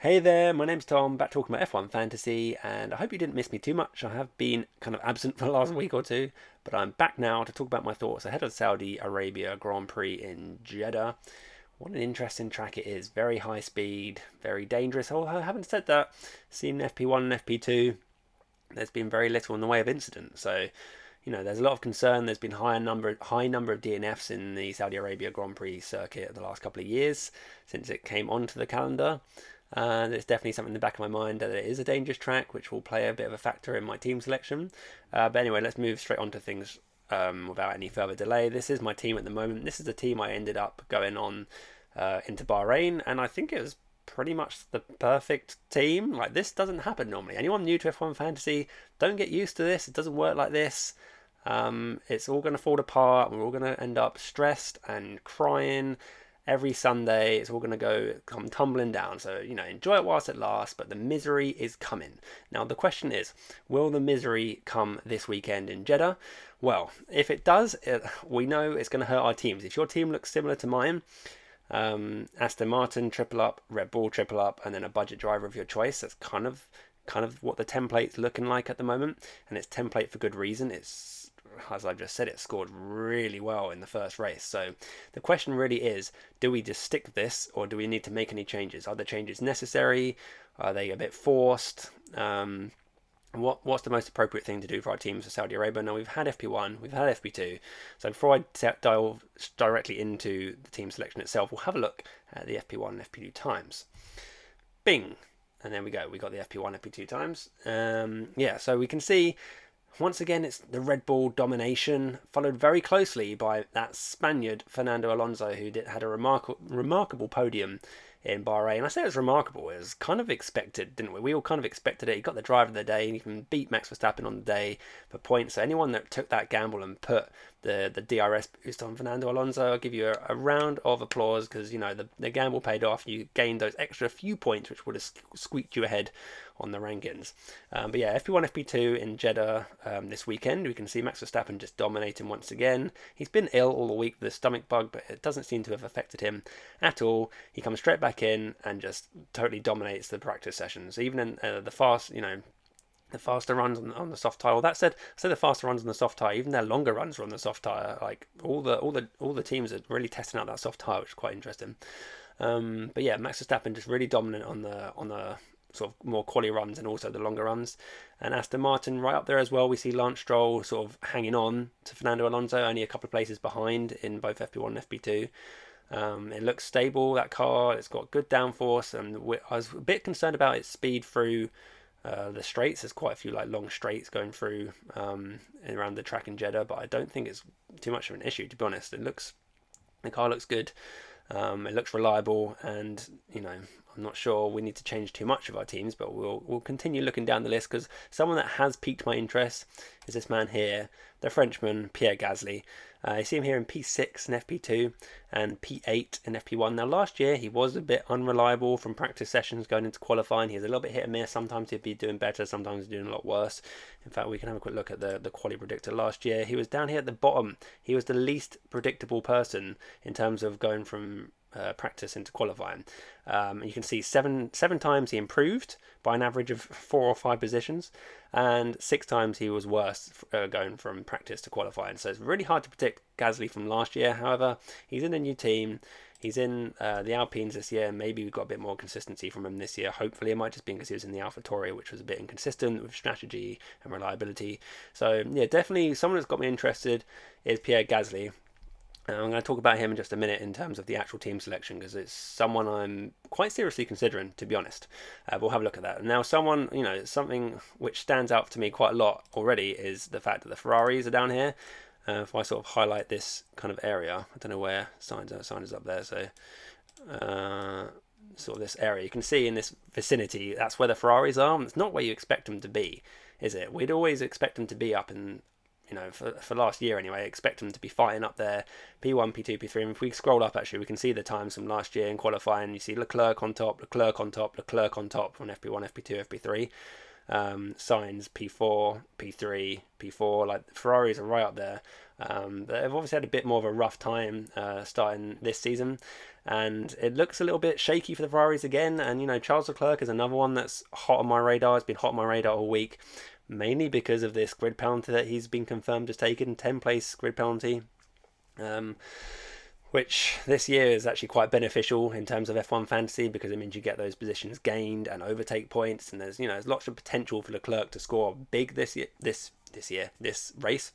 Hey there, my name's Tom, back talking about F1 Fantasy, and I hope you didn't miss me too much. I have been kind of absent for the last week or two, but I'm back now to talk about my thoughts ahead of the Saudi Arabia Grand Prix in Jeddah. What an interesting track it is. Very high speed, very dangerous. Although I haven't said that, seen FP1 and FP2, there's been very little in the way of incident. So, there's a lot of concern. There's been high number of DNFs in the Saudi Arabia Grand Prix circuit the last couple of years since it came onto the calendar. And it's definitely something in the back of my mind that it is a dangerous track, which will play a bit of a factor in my team selection. But anyway, let's move straight on to things without any further delay. This is my team at the moment. This is the team I ended up going on into Bahrain, and I think it was pretty much the perfect team. Like, this doesn't happen normally. Anyone new to F1 Fantasy, don't get used to this. It doesn't work like this. It's all going to fall apart. We're all going to end up stressed and crying every Sunday. It's all going to come tumbling down. So, enjoy it whilst it lasts, but the misery is coming. Now, the question is, will the misery come this weekend in Jeddah? Well, if it does, we know it's going to hurt our teams. If your team looks similar to mine, Aston Martin triple up, Red Bull triple up, and then a budget driver of your choice, that's kind of what the template's looking like at the moment, and it's template for good reason. It's, as I've just said, it scored really well in the first race. So the question really is, do we just stick with this, or do we need to make any changes? Are the changes necessary? Are they a bit forced? What's the most appropriate thing to do for our teams for Saudi Arabia? Now, we've had FP1, we've had FP2, so before I dive directly into the team selection itself, we'll have a look at the FP1 and FP2 times. Bing! And there we go, we got the FP1, FP2 times. So we can see, once again, it's the Red Bull domination, followed very closely by that Spaniard, Fernando Alonso, who had a remarkable podium in Bahrain. I say it was remarkable. It was kind of expected, didn't we? We all kind of expected it. He got the driver of the day, and he can beat Max Verstappen on the day for points. So anyone that took that gamble and put the DRS boost on Fernando Alonso, I'll give you a round of applause, because the gamble paid off. You gained those extra few points, which would have squeaked you ahead on the rankings. But yeah, FP1, FP2 in Jeddah this weekend. We can see Max Verstappen just dominating once again. He's been ill all the week with a stomach bug, but it doesn't seem to have affected him at all. He comes straight back in and just totally dominates the practice sessions. Even in the faster runs on the soft tire. Well, that said, I say the faster runs on the soft tire. Even their longer runs are on the soft tire. Like all the teams are really testing out that soft tire, which is quite interesting. But yeah, Max Verstappen just really dominant on the sort of more quali runs and also the longer runs. And Aston Martin right up there as well. We see Lance Stroll sort of hanging on to Fernando Alonso, only a couple of places behind in both FP1 and FP2. It looks stable, that car. It's got good downforce, and I was a bit concerned about its speed through the straights. There's quite a few long straights going through around the track in Jeddah, but I don't think it's too much of an issue, to be honest. The car looks good. It looks reliable, and I'm not sure we need to change too much of our teams, but we'll continue looking down the list, because someone that has piqued my interest is this man here, the Frenchman Pierre Gasly. You see him here in P6 in FP2 and P8 in FP1. Now, last year he was a bit unreliable from practice sessions going into qualifying. He was a little bit hit and miss. Sometimes he'd be doing better, sometimes he's doing a lot worse. In fact, we can have a quick look at the quali predictor last year. He was down here at the bottom. He was the least predictable person in terms of going from practice into qualifying. You can see seven times he improved by an average of 4 or 5 positions, and 6 times he was worse going from practice to qualifying. So it's really hard to predict Gasly from last year. However, he's in a new team. He's in the Alpines this year. Maybe we've got a bit more consistency from him this year. Hopefully, it might just be because he was in the AlphaTauri, which was a bit inconsistent with strategy and reliability. So yeah, definitely someone that's got me interested is Pierre Gasly. I'm going to talk about him in just a minute in terms of the actual team selection, because it's someone I'm quite seriously considering, to be honest. We'll have a look at that. Now, something which stands out to me quite a lot already is the fact that the Ferraris are down here. If I sort of highlight this kind of area, I don't know where sign is up there, so sort of this area, you can see in this vicinity, that's where the Ferraris are. It's not where you expect them to be, is it? We'd always expect them to be up in, for last year anyway, expect them to be fighting up there, P1, P2, P3. And if we scroll up, actually, we can see the times from last year in qualifying. You see Leclerc on top, Leclerc on top, Leclerc on top from FP1, FP2, FP3. Signs P4, P3, P4. Like Ferraris are right up there. They've obviously had a bit more of a rough time starting this season, and it looks a little bit shaky for the Ferraris again. And Charles Leclerc is another one that's hot on my radar. It's been hot on my radar all week, mainly because of this grid penalty that he's been confirmed as taken, 10th-place grid penalty. Which this year is actually quite beneficial in terms of F1 fantasy, because it means you get those positions gained and overtake points, and there's lots of potential for Leclerc to score big this race.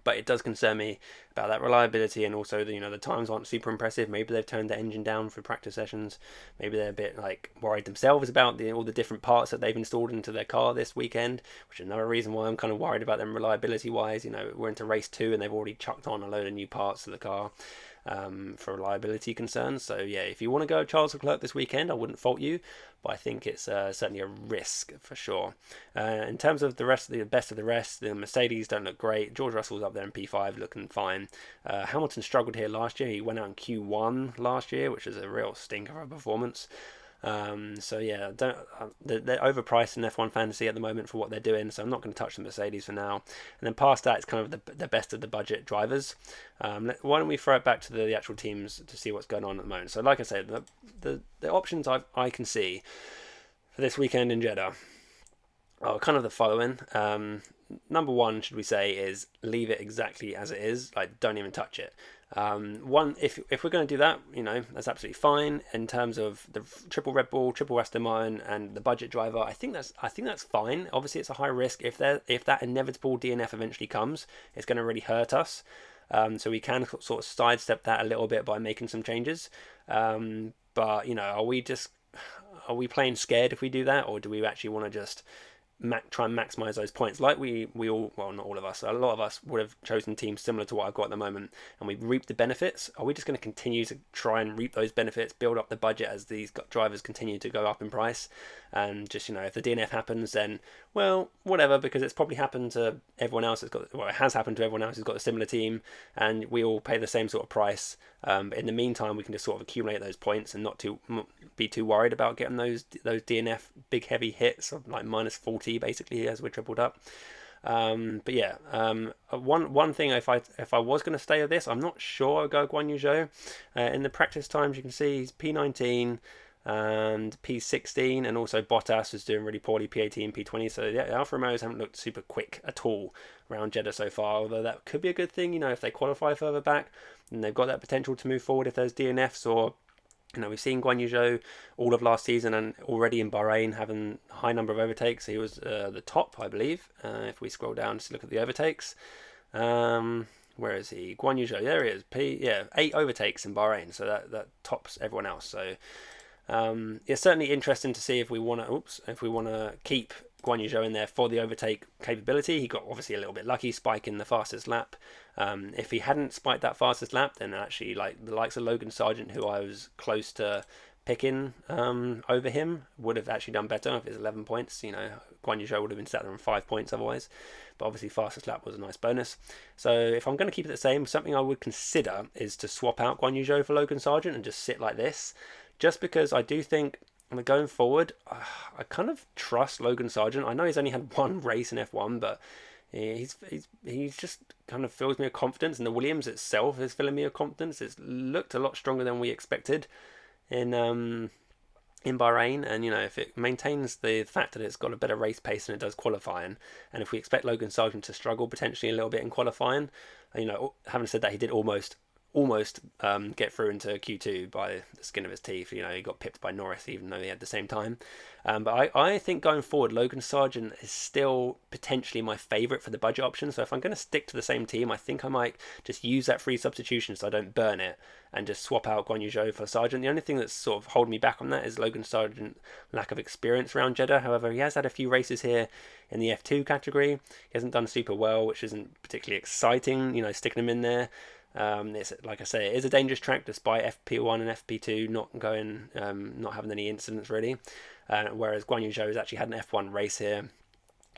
But it does concern me about that reliability, and also the times aren't super impressive. Maybe they've turned the engine down for practice sessions. Maybe they're a bit worried themselves about all the different parts that they've installed into their car this weekend, which is another reason why I'm kind of worried about them reliability wise. We're into race 2 and they've already chucked on a load of new parts to the car. For reliability concerns. So yeah, if you want to go Charles Leclerc this weekend, I wouldn't fault you, but I think it's certainly a risk for sure. In terms of the rest of the best of the rest, the Mercedes don't look great. George Russell's up there in P5 looking fine. Hamilton struggled here last year. He went out in Q1 last year, which is a real stinker of a performance. So yeah, they're overpriced in F1 fantasy at the moment for what they're doing, so I'm not going to touch the Mercedes for now. And then past that, it's kind of the best of the budget drivers. Why don't we throw it back to the actual teams to see what's going on at the moment? So like I said, the options I can see for this weekend in Jeddah are kind of the following. Number one, should we say, is leave it exactly as it is. Don't even touch it. If we're going to do that, that's absolutely fine. In terms of the triple Red Bull, triple Aston Martin, and the budget driver, I think that's fine. Obviously, it's a high risk. If that inevitable DNF eventually comes, it's going to really hurt us. So we can sort of sidestep that a little bit by making some changes. But are we playing scared if we do that, or do we actually want to just try and maximize those points like we all, well, not all of us, a lot of us would have chosen teams similar to what I've got at the moment, and we've reaped the benefits? Are we just going to continue to try and reap those benefits, build up the budget as these drivers continue to go up in price, and just if the DNF happens, then well, whatever, because it's probably happened to everyone else it has happened to everyone else who's got a similar team, and we all pay the same sort of price. But in the meantime, we can just sort of accumulate those points and not be too worried about getting those DNF big heavy hits of minus 40 basically as we're tripled up. But yeah, one thing, if I was going to stay with this, I'm not sure I'd go Guan Yu Zhou. In the practice times, you can see he's P19 and P16, and also Bottas is doing really poorly, P18, P20. So yeah, Alfa Romeos haven't looked super quick at all around Jeddah so far, although that could be a good thing, if they qualify further back, and they've got that potential to move forward if there's DNFs, or we've seen Guan Yu Zhou all of last season and already in Bahrain having a high number of overtakes. He was the top, I believe, if we scroll down to look at the overtakes. Where is he? Guan Yu Zhou, there he is. 8 overtakes in Bahrain, so that tops everyone else. So it's certainly interesting to see if we want to keep Guan Yu Zhou in there for the overtake capability. He got obviously a little bit lucky spiking the fastest lap. If he hadn't spiked that fastest lap, then actually the likes of Logan Sargent, who I was close to picking over him, would have actually done better. If it's 11 points, Guan Yu Zhou would have been sat there on 5 points otherwise. But obviously fastest lap was a nice bonus. So if I'm going to keep it the same, something I would consider is to swap out Guan Yu Zhou for Logan Sargent and just sit like this. Just because I do think going forward, I kind of trust Logan Sargent. I know he's only had one race in F1, but he's just kind of fills me with confidence, and the Williams itself is filling me with confidence. It's looked a lot stronger than we expected in Bahrain, and if it maintains the fact that it's got a better race pace than it does qualifying, and if we expect Logan Sargent to struggle potentially a little bit in qualifying, having said that, he did almost get through into Q2 by the skin of his teeth. He got pipped by Norris even though he had the same time. But I think going forward, Logan Sargent is still potentially my favourite for the budget option. So if I'm going to stick to the same team, I think I might just use that free substitution so I don't burn it and just swap out Guan Yu Zhou for Sargent. The only thing that's sort of holding me back on that is Logan Sargent's lack of experience around Jeddah. However, he has had a few races here in the F2 category. He hasn't done super well, which isn't particularly exciting, sticking him in there. It's, like I say, it is a dangerous track despite FP1 and FP2 not having any incidents really. Whereas Guan Yu Zhou has actually had an F1 race here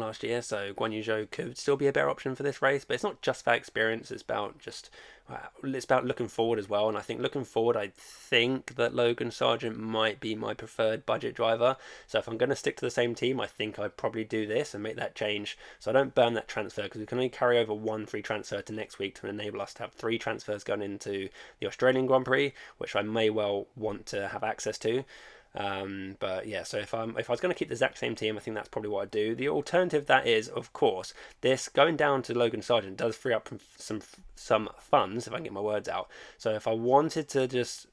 last year, so Guan Yu Zhou could still be a better option for this race. But it's not just that experience; it's about looking forward as well. And I think looking forward, I think that Logan Sargent might be my preferred budget driver. So if I'm going to stick to the same team, I think I'd probably do this and make that change so I don't burn that transfer, because we can only carry over one free transfer to next week to enable us to have 3 transfers going into the Australian Grand Prix, which I may well want to have access to. But yeah, so if I was going to keep the exact same team, I think that's probably what I'd do. The alternative that is, of course, this going down to Logan Sargent does free up some funds if I can get my words out. So if I wanted to just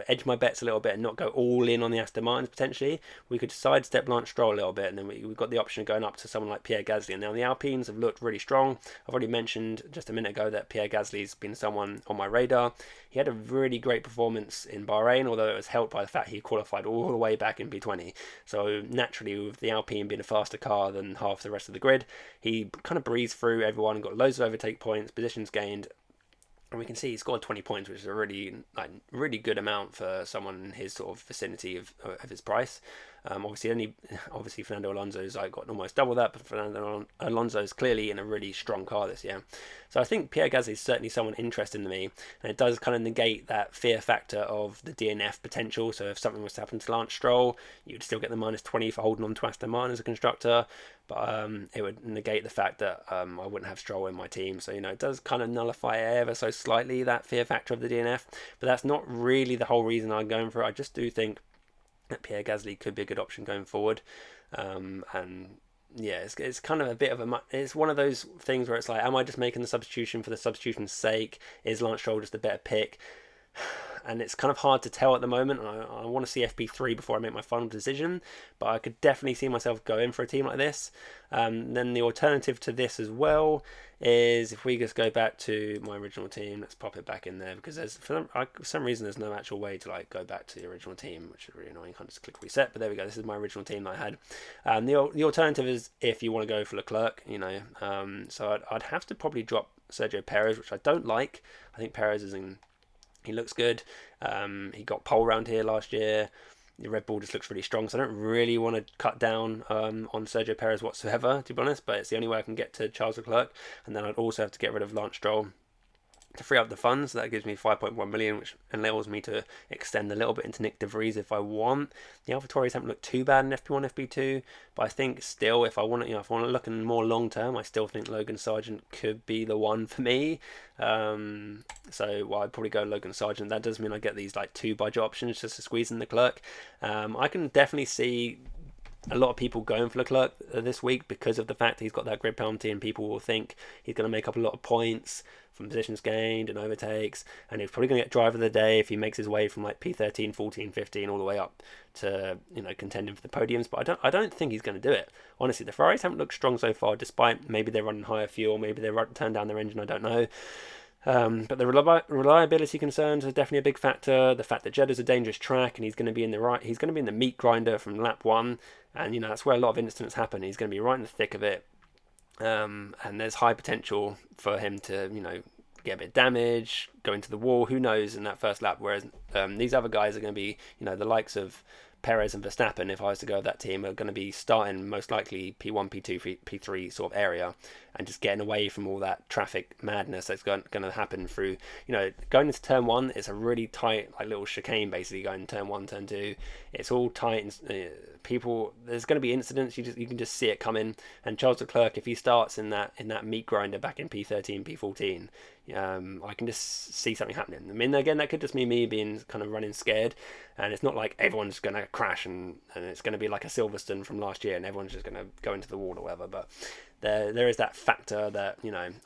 edge my bets a little bit and not go all in on the Aston Martins potentially, we could sidestep Lance Stroll a little bit, and then we've got the option of going up to someone like Pierre Gasly. And now the Alpines have looked really strong. I've already mentioned just a minute ago that Pierre Gasly's been someone on my radar. He had a really great performance in Bahrain, although it was helped by the fact he qualified all the way back in P20. So naturally, with the Alpine being a faster car than half the rest of the grid, he kind of breezed through everyone and got loads of overtake points, positions gained. And we can see he scored 20 points, which is a really good amount for someone in his sort of vicinity of his price. Obviously Fernando Alonso's got almost double that, but Fernando Alonso's clearly in a really strong car this year. So I think Pierre Gasly is certainly someone interested in me, and it does kind of negate that fear factor of the DNF potential. So if something was to happen to Lance Stroll, you'd still get the -20 for holding on to Aston Martin as a constructor, but it would negate the fact that I wouldn't have Stroll in my team. So it does kind of nullify ever so slightly that fear factor of the DNF, but that's not really the whole reason I'm going for it. I just do think that Pierre Gasly could be a good option going forward, and yeah, it's kind of a bit of it's one of those things where it's like, am I just making the substitution for the substitution's sake? Is Lance Stroll just a better pick? And it's kind of hard to tell at the moment. I want to see FP3 before I make my final decision, but I could definitely see myself going for a team like this. Then the alternative to this as well is, if we just go back to my original team, let's pop it back in there, because for some reason there's no actual way to go back to the original team, which is really annoying. You can't just click reset, but there we go. This is my original team that I had. The alternative is if you want to go for Leclerc, so I'd have to probably drop Sergio Perez, which I don't like. I think Perez he looks good. He got pole round here last year. The Red Bull just looks really strong, so I don't really want to cut down on Sergio Perez whatsoever, to be honest, but it's the only way I can get to Charles Leclerc. And then I'd also have to get rid of Lance Stroll to free up the funds. That gives me 5.1 million, which enables me to extend a little bit into Nick De Vries if I want. The AlphaTauris haven't looked too bad in FP1, FP2, but I think still, if I want to look in more long term, I still think Logan Sargent could be the one for me. I'd probably go Logan Sargent. That does mean I get these 2 budget options just to squeeze in Leclerc. I can definitely see a lot of people going for Leclerc this week because of the fact that he's got that grid penalty, and people will think he's going to make up a lot of points from positions gained and overtakes, and he's probably going to get driver of the day if he makes his way from P13, 14, 15 all the way up to contending for the podiums. But I don't think he's going to do it. Honestly, the Ferraris haven't looked strong so far, despite maybe they're running higher fuel, maybe they're turned down their engine, I don't know. But the reliability concerns are definitely a big factor. The fact that Jeddah's a dangerous track, and he's going to be in the meat grinder from lap 1, and that's where a lot of incidents happen. He's going to be right in the thick of it, and there's high potential for him to get a bit of damage, go into the wall. Who knows in that first lap? Whereas these other guys are going to be the likes of Perez and Verstappen, if I was to go with that team, are going to be starting most likely P1, P2, P3 sort of area, and just getting away from all that traffic madness that's going to happen through, going into turn 1. It's a really tight little chicane, basically, going turn 1, turn 2. It's all tight, and there's going to be incidents. You can just see it coming. And Charles Leclerc, if he starts in that meat grinder back in P13, P14, I can just see something happening. I mean, again, that could just be me being kind of running scared, and it's not like everyone's going to crash and it's going to be like a Silverstone from last year and everyone's just going to go into the wall or whatever. But there is that factor that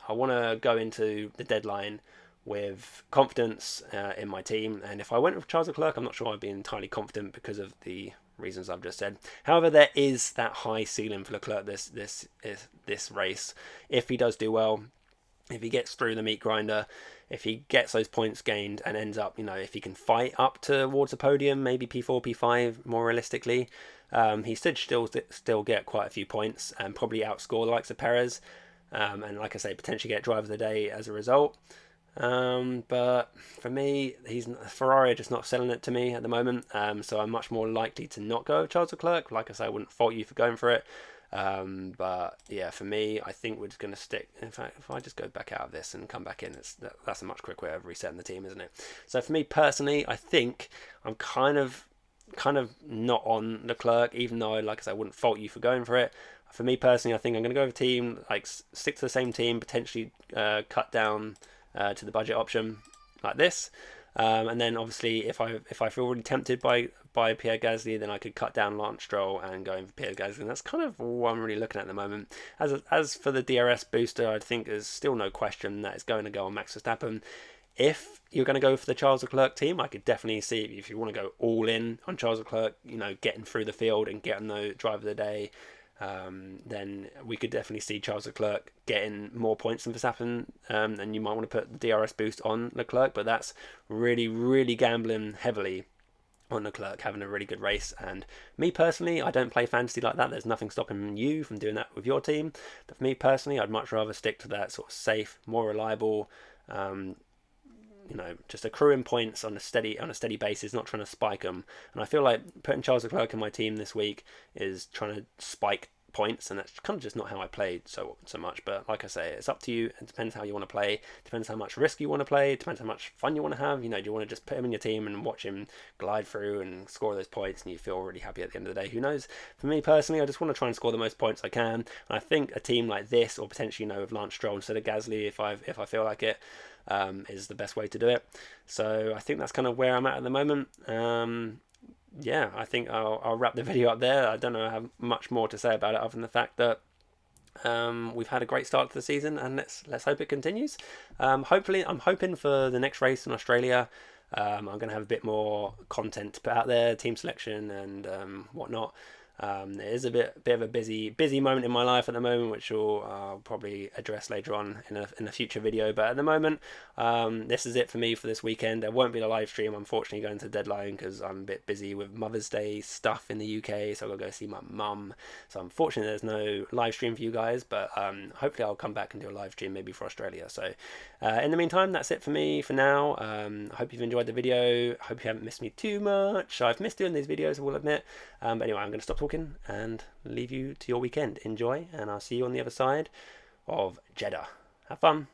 I want to go into the deadline with confidence in my team, and if I went with Charles Leclerc, I'm not sure I'd be entirely confident because of the reasons I've just said. However, there is that high ceiling for Leclerc this race. If he does do well, if he gets through the meat grinder, if he gets those points gained and ends up, if he can fight up towards the podium, maybe P4, P5 more realistically, he should still get quite a few points and probably outscore the likes of Perez, and like I say, potentially get driver of the day as a result. But for me, Ferrari are just not selling it to me at the moment, so I'm much more likely to not go with Charles Leclerc. Like I say, I wouldn't fault you for going for it. But yeah, for me, I think we're just going to stick. In fact, if I just go back out of this and come back in, that's a much quicker way of resetting the team, isn't it? So for me personally, I think I'm kind of not on Leclerc, even though, like I said, I wouldn't fault you for going for it. For me personally, I think I'm going to go with a team, like stick to the same team, potentially cut down to the budget option like this. And then obviously, if I feel really tempted by Pierre Gasly, then I could cut down Lance Stroll and go in for Pierre Gasly. And that's kind of what I'm really looking at the moment. As for the DRS booster, I think there's still no question that it's going to go on Max Verstappen. If you're going to go for the Charles Leclerc team, I could definitely see if you want to go all in on Charles Leclerc, getting through the field and getting the driver of the day. Then we could definitely see Charles Leclerc getting more points than Verstappen, and you might want to put the DRS boost on Leclerc, but that's really, really gambling heavily on Leclerc having a really good race. And me personally, I don't play fantasy like that. There's nothing stopping you from doing that with your team, but for me personally, I'd much rather stick to that sort of safe, more reliable, just accruing points on a steady basis, not trying to spike them. And I feel like putting Charles Leclerc in my team this week is trying to spike points, and that's kind of just not how I played so much. But like I say, it's up to you. It depends how you want to play. It depends how much risk you want to play. It depends how much fun you want to have. Do you want to just put him in your team and watch him glide through and score those points, and you feel really happy at the end of the day? Who knows? For me personally, I just want to try and score the most points I can. And I think a team like this, or potentially with Lance Stroll instead of Gasly, if I feel like it, is the best way to do it. So I think that's kind of where I'm at the moment. Yeah, I think I'll wrap the video up there. I don't know how much more to say about it other than the fact that we've had a great start to the season, and let's hope it continues. Hopefully, I'm hoping for the next race in Australia. I'm going to have a bit more content to put out there, team selection and whatnot. It is a bit of a busy moment in my life at the moment, which I'll probably address later on in a future video. But at the moment, this is it for me for this weekend. There won't be a live stream, unfortunately, going to the deadline because I'm a bit busy with Mother's Day stuff in the UK, so I've got to go see my mum. So unfortunately, there's no live stream for you guys, but hopefully I'll come back and do a live stream maybe for Australia. So in the meantime, that's it for me for now. I hope you've enjoyed the video. I hope you haven't missed me too much. I've missed doing these videos, I will admit. But anyway, I'm going to stop talking and leave you to your weekend. Enjoy, and I'll see you on the other side of Jeddah. Have fun.